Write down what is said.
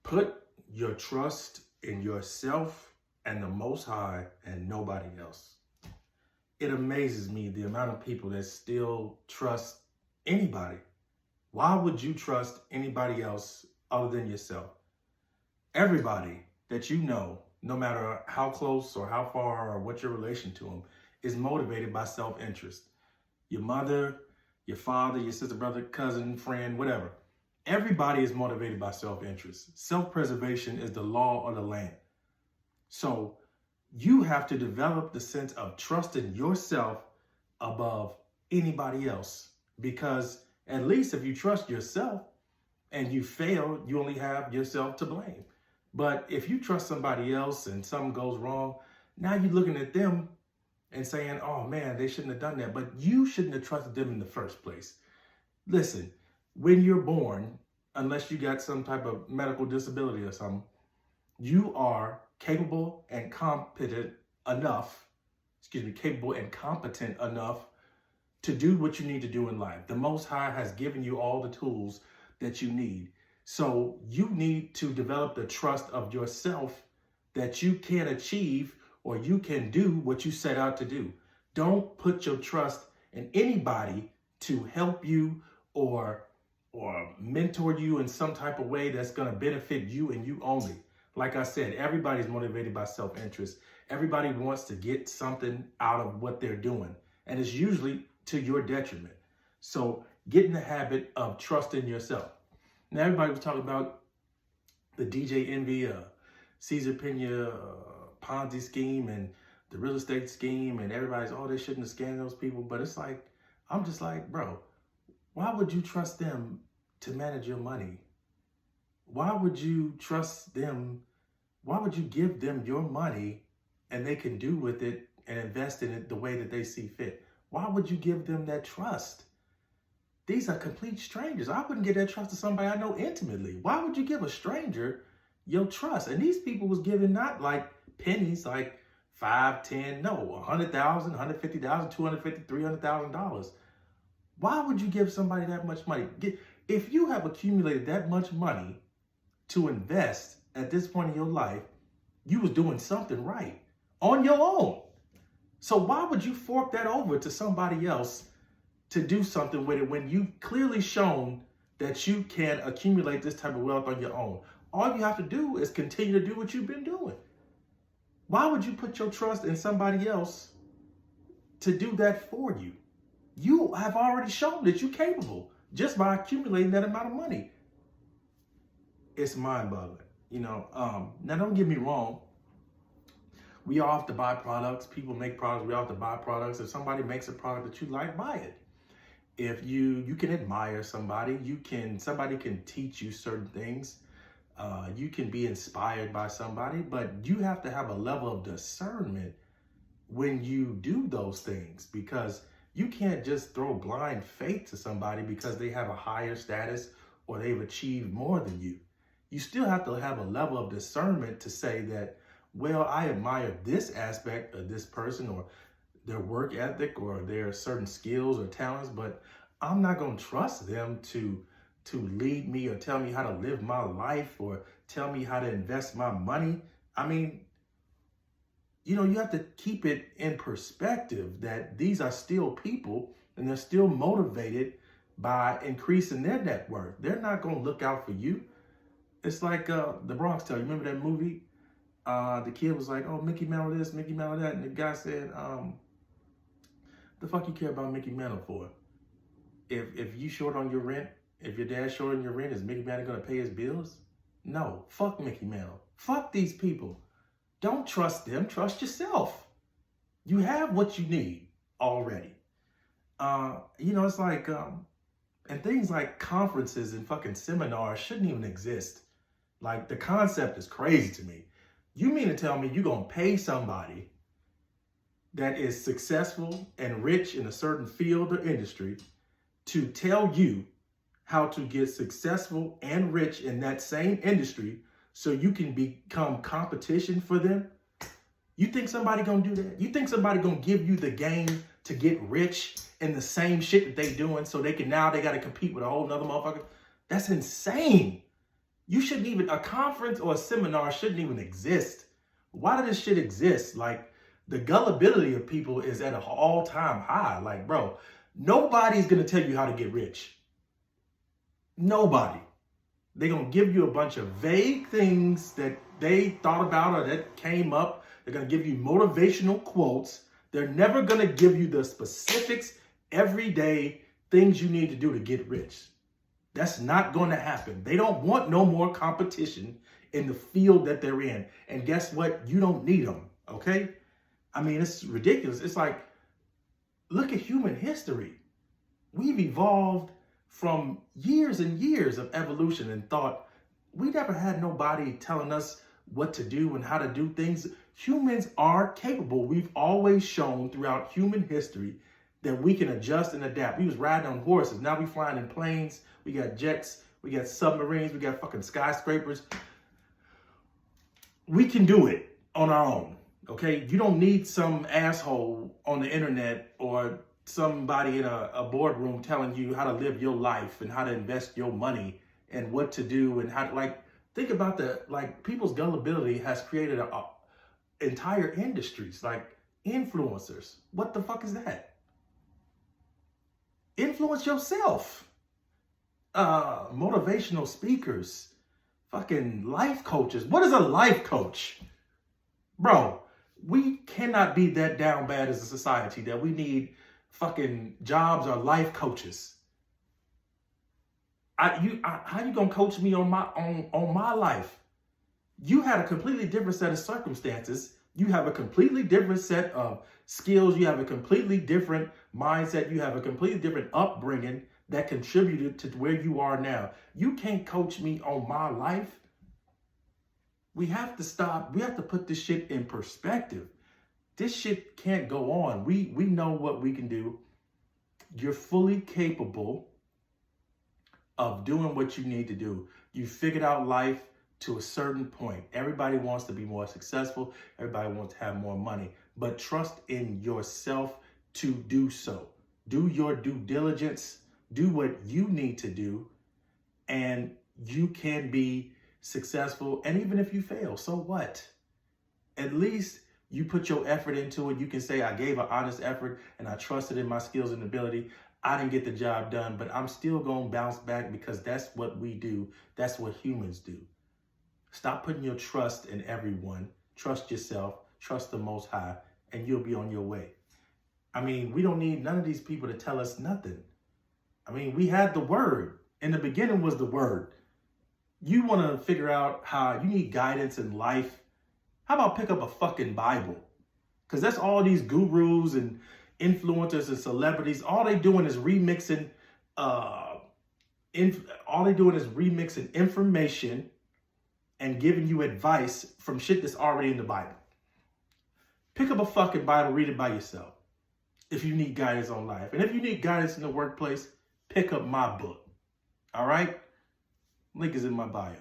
Put your trust in yourself and the Most High and nobody else. It amazes me the amount of people that still trust anybody. Why would you trust anybody else other than yourself? Everybody that you know, no matter how close or how far or what your relation to them, is motivated by self-interest. Your mother, your father, your sister, brother, cousin, friend, whatever. Everybody is motivated by self-interest. Self-preservation is the law of the land. So you have to develop the sense of trusting yourself above anybody else, because at least if you trust yourself and you fail, you only have yourself to blame. But if you trust somebody else and something goes wrong, now you're looking at them and saying, oh man, they shouldn't have done that. But you shouldn't have trusted them in the first place. Listen, when you're born, unless you got some type of medical disability or something, you are capable and competent enough to do what you need to do in life. The Most High has given you all the tools that you need. So you need to develop the trust of yourself that you can achieve or you can do what you set out to do. Don't put your trust in anybody to help you or mentor you in some type of way that's going to benefit you and you only. Like I said, everybody's motivated by self-interest. Everybody wants to get something out of what they're doing, and it's usually to your detriment. So get in the habit of trusting yourself. Now, everybody was talking about the DJ Envy, Caesar Pena Ponzi scheme and the real estate scheme, and everybody's, oh, they shouldn't have scammed those people. But it's like, I'm just like, bro, why would you trust them to manage your money? Why would you trust them? Why would you give them your money and they can do with it and invest in it the way that they see fit? Why would you give them that trust? These are complete strangers. I wouldn't give that trust to somebody I know intimately. Why would you give a stranger your trust? And these people was giving not like pennies, like 5, 10, no, 100,000, 150,000, 250, $300,000. Why would you give somebody that much money? If you have accumulated that much money to invest at this point in your life, you was doing something right on your own. So why would you fork that over to somebody else to do something with it when you've clearly shown that you can accumulate this type of wealth on your own? All you have to do is continue to do what you've been doing. Why would you put your trust in somebody else to do that for you? You have already shown that you're capable just by accumulating that amount of money. It's mind-boggling, Now, don't get me wrong. We all have to buy products. People make products. We all have to buy products. If somebody makes a product that you like, buy it. If you can admire somebody, somebody can teach you certain things. You can be inspired by somebody, but you have to have a level of discernment when you do those things, because you can't just throw blind faith to somebody because they have a higher status or they've achieved more than you. You still have to have a level of discernment to say that, well, I admire this aspect of this person or their work ethic or their certain skills or talents, but I'm not going to trust them to lead me or tell me how to live my life or tell me how to invest my money. I mean, you have to keep it in perspective that these are still people and they're still motivated by increasing their net worth. They're not going to look out for you. It's like the Bronx Tale. You remember that movie? The kid was like, oh, Mickey Mantle this, Mickey Mantle that. And the guy said, the fuck you care about Mickey Mantle for? If you short on your rent, if your dad's short on your rent, is Mickey Mantle going to pay his bills? No, fuck Mickey Mantle. Fuck these people. Don't trust them. Trust yourself. You have what you need already. It's like, and things like conferences and fucking seminars shouldn't even exist. Like, the concept is crazy to me. You mean to tell me you're going to pay somebody that is successful and rich in a certain field or industry to tell you how to get successful and rich in that same industry so you can become competition for them? You think somebody gonna do that? You think somebody gonna give you the game to get rich in the same shit that they doing so they gotta compete with a whole nother motherfucker? That's insane. You shouldn't even, a conference or a seminar shouldn't even exist. Why does this shit exist? Like, the gullibility of people is at an all-time high. Like, bro, nobody's going to tell you how to get rich. Nobody. They're going to give you a bunch of vague things that they thought about or that came up. They're going to give you motivational quotes. They're never going to give you the specifics, everyday things you need to do to get rich. That's not going to happen. They don't want no more competition in the field that they're in. And guess what? You don't need them, okay? I mean, it's ridiculous. It's like, look at human history. We've evolved from years and years of evolution and thought. We never had nobody telling us what to do and how to do things. Humans are capable. We've always shown throughout human history that we can adjust and adapt. We was riding on horses. Now we flying in planes. We got jets. We got submarines. We got fucking skyscrapers. We can do it on our own. Okay, you don't need some asshole on the internet or somebody in a boardroom telling you how to live your life and how to invest your money and what to do and how to, like, think about people's gullibility has created entire industries, like influencers. What the fuck is that? Influence yourself. Motivational speakers, fucking life coaches. What is a life coach? Bro, we cannot be that down bad as a society that we need fucking jobs or life coaches. How you gonna coach me on my life? You had a completely different set of circumstances. You have a completely different set of skills. You have a completely different mindset. You have a completely different upbringing that contributed to where you are now. You can't coach me on my life. We have to stop. We have to put this shit in perspective. This shit can't go on. We know what we can do. You're fully capable of doing what you need to do. You figured out life to a certain point. Everybody wants to be more successful. Everybody wants to have more money. But trust in yourself to do so. Do your due diligence. Do what you need to do. And you can be successful. And even if you fail, so what? At least you put your effort into it. You can say, I gave an honest effort and I trusted in my skills and ability. I didn't get the job done, but I'm still going to bounce back because that's what we do. That's what humans do. Stop putting your trust in everyone. Trust yourself. Trust the Most High, and you'll be on your way. I mean, we don't need none of these people to tell us nothing. I mean, we had the word. In the beginning was the word. You want to figure out how you need guidance in life. How about pick up a fucking Bible? Because that's all these gurus and influencers and celebrities. All they doing is remixing. All they doing is remixing information and giving you advice from shit that's already in the Bible. Pick up a fucking Bible, read it by yourself. If you need guidance on life, and if you need guidance in the workplace, pick up my book. All right, link is in my bio.